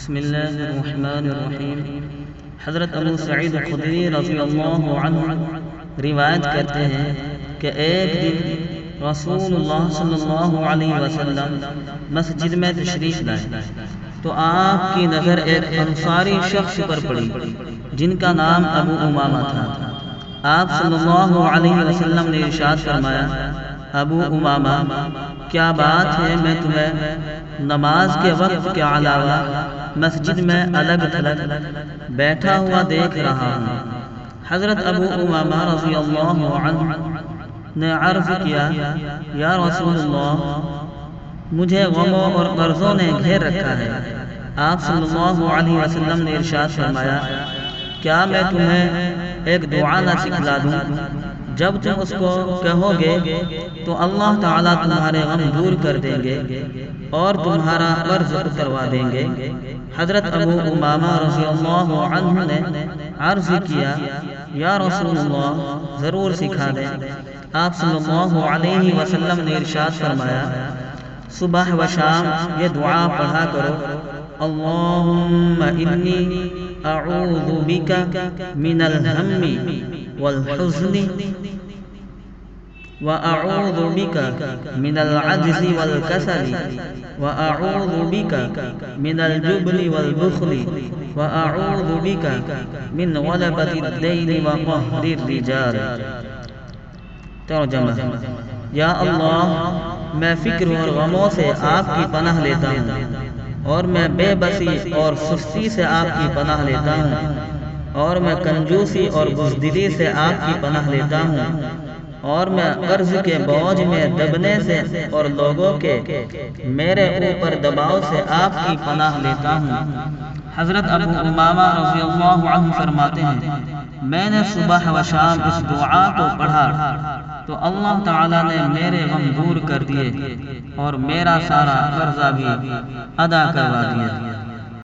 بسم اللہ الرحمن الرحیم۔ حضرت ابو سعید خدری رضی اللہ عنہ روایت کرتے ہیں کہ ایک دن رسول اللہ صلی اللہ علیہ وسلم مسجد میں تشریف لائے تو آپ کی نظر ایک انصاری شخص پر پڑی جن کا نام ابو امامہ تھا۔ آپ صلی اللہ علیہ وسلم نے ارشاد فرمایا، ابو امامہ، کیا بات ہے، میں تمہیں نماز کے وقت کے علاوہ مسجد میں الگ تھلگ بیٹھا ہوا دیکھ رہا ہوں۔ حضرت ابو امامہ رضی اللہ عنہ نے عرض کیا، یا رسول اللہ، مجھے غموں اور قرضوں نے گھیر رکھا ہے۔ آپ صلی اللہ علیہ وسلم نے ارشاد فرمایا، کیا میں تمہیں ایک دعا نہ سکھلا دوں؟ جب تم اس کو کہو گے تو اللہ تعالیٰ تمہارے غم دور کر دیں گے اور تمہارا قرض اتروا دیں گے۔ حضرت ابو امامہ رضی اللہ عنہ نے عرض کیا، یا رسول اللہ، ضرور سکھا دیں۔ آپ صلی اللہ علیہ وسلم نے ارشاد فرمایا، صبح و شام یہ دعا پڑھا کرو، اللہم انی اعوذ بک من الہم والحزن وأعوذ بك من العجز والكسل وأعوذ بك من الجبن والبخل وأعوذ بك من غلبة الدين وقهر الرجال۔ ترجمہ، یا اللہ، میں فکر اور غموں سے آپ کی پناہ لیتا ہوں، اور میں بے بسی اور سستی سے آپ کی پناہ لیتا ہوں، اور میں کنجوسی اور بزدلی سے آپ کی پناہ لیتا ہوں، اور میں قرض کے بوجھ میں دبنے سے اور لوگوں کے میرے اوپر دباؤ سے آپ کی پناہ لیتا ہوں۔ حضرت ابو امامہ رضی اللہ عنہ فرماتے ہیں، میں نے صبح و شام اس دعا کو پڑھا تو اللہ تعالیٰ نے میرے غم دور کر دیے اور میرا سارا قرضہ بھی ادا کروا دیا۔